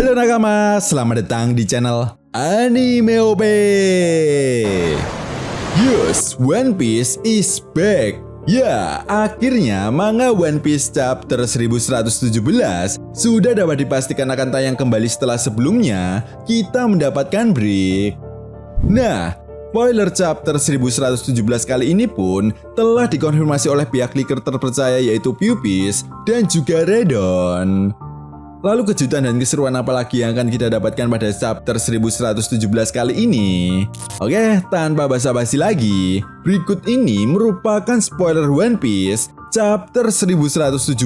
Halo nakama, selamat datang di channel Anime OP. Yes, One Piece is back. Ya, akhirnya manga One Piece chapter 1117 sudah dapat dipastikan akan tayang kembali setelah sebelumnya kita mendapatkan break. Nah, spoiler chapter 1117 kali ini pun telah dikonfirmasi oleh pihak leaker terpercaya yaitu Puppies dan juga Redon. Lalu kejutan dan keseruan apa lagi yang akan kita dapatkan pada chapter 1117 kali ini? Oke, tanpa basa-basi lagi, berikut ini merupakan spoiler One Piece chapter 1117.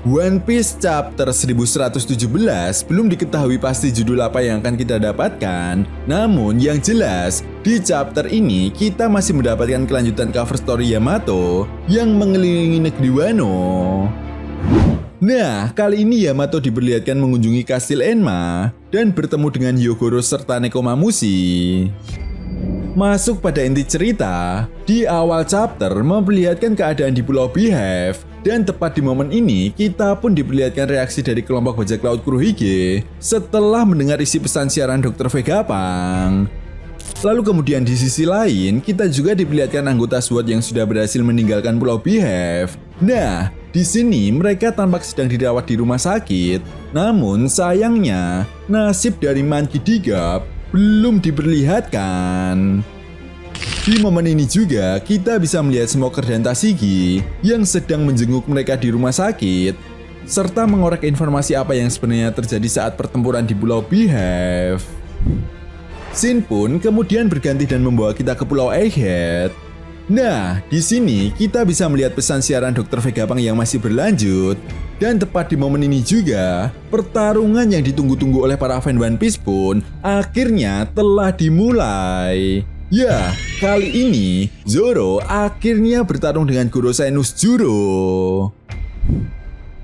One Piece chapter 1117 belum diketahui pasti judul apa yang akan kita dapatkan. Namun yang jelas, di chapter ini kita masih mendapatkan kelanjutan cover story Yamato yang mengelilingi negeri Wano. Nah, kali ini Yamato diperlihatkan mengunjungi kastil Enma dan bertemu dengan Hyogoro serta Nekomamushi. Masuk pada inti cerita, di awal chapter memperlihatkan keadaan di Pulau Beehive, dan tepat di momen ini kita pun diperlihatkan reaksi dari kelompok bajak laut Kurohige setelah mendengar isi pesan siaran Dr. Vegapunk. Lalu kemudian di sisi lain, kita juga diperlihatkan anggota SWAT yang sudah berhasil meninggalkan Pulau Beehive. Nah, di sini mereka tampak sedang dirawat di rumah sakit. Namun sayangnya, nasib dari Monkey D. Garp belum diperlihatkan. Di momen ini juga kita bisa melihat Smoker dan Tashigi yang sedang menjenguk mereka di rumah sakit, serta mengorek informasi apa yang sebenarnya terjadi saat pertempuran di Pulau Beehive. Scene pun kemudian berganti dan membawa kita ke Pulau Egghead. Nah, di sini kita bisa melihat pesan siaran Dr. Vegapunk yang masih berlanjut. Dan tepat di momen ini juga, pertarungan yang ditunggu-tunggu oleh para fan One Piece pun akhirnya telah dimulai. Ya, kali ini Zoro akhirnya bertarung dengan Gorosei Nuzjuro.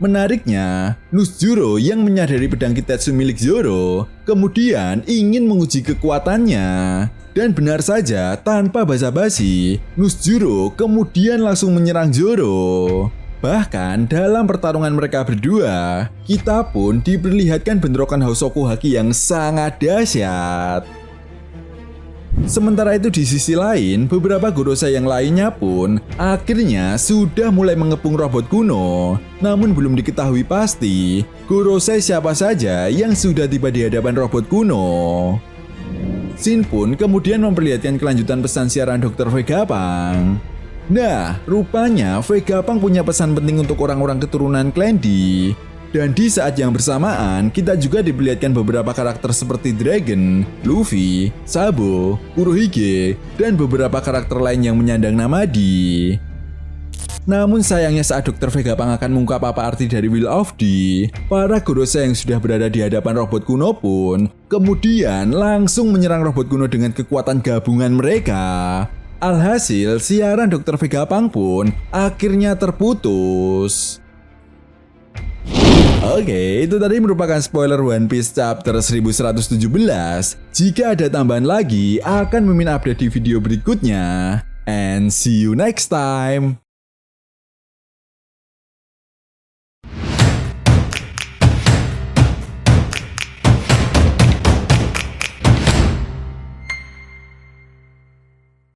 Menariknya, Nuzjuro yang menyadari pedang Kitetsu milik Zoro kemudian ingin menguji kekuatannya. Dan benar saja, tanpa basa-basi, Nuzjuro kemudian langsung menyerang Zoro. Bahkan dalam pertarungan mereka berdua, kita pun diperlihatkan bentrokan Hosoku Haki yang sangat dahsyat. Sementara itu di sisi lain, beberapa Gorosei yang lainnya pun akhirnya sudah mulai mengepung robot kuno. Namun belum diketahui pasti Gorosei siapa saja yang sudah tiba di hadapan robot kuno. Scene pun kemudian memperlihatkan kelanjutan pesan siaran Dr. Vegapunk. Nah, rupanya Vegapunk punya pesan penting untuk orang-orang keturunan Clan D. Dan di saat yang bersamaan, kita juga diperlihatkan beberapa karakter seperti Dragon, Luffy, Sabo, Kurohige, dan beberapa karakter lain yang menyandang nama D. Namun sayangnya saat Dr. Vegapunk akan mengungkap apa arti dari Will of D, para Gorosei yang sudah berada di hadapan robot kuno pun kemudian langsung menyerang robot kuno dengan kekuatan gabungan mereka. Alhasil, siaran Dr. Vegapunk pun akhirnya terputus. Oke, itu tadi merupakan spoiler One Piece chapter 1117. Jika ada tambahan lagi, akan mimin update di video berikutnya. And see you next time.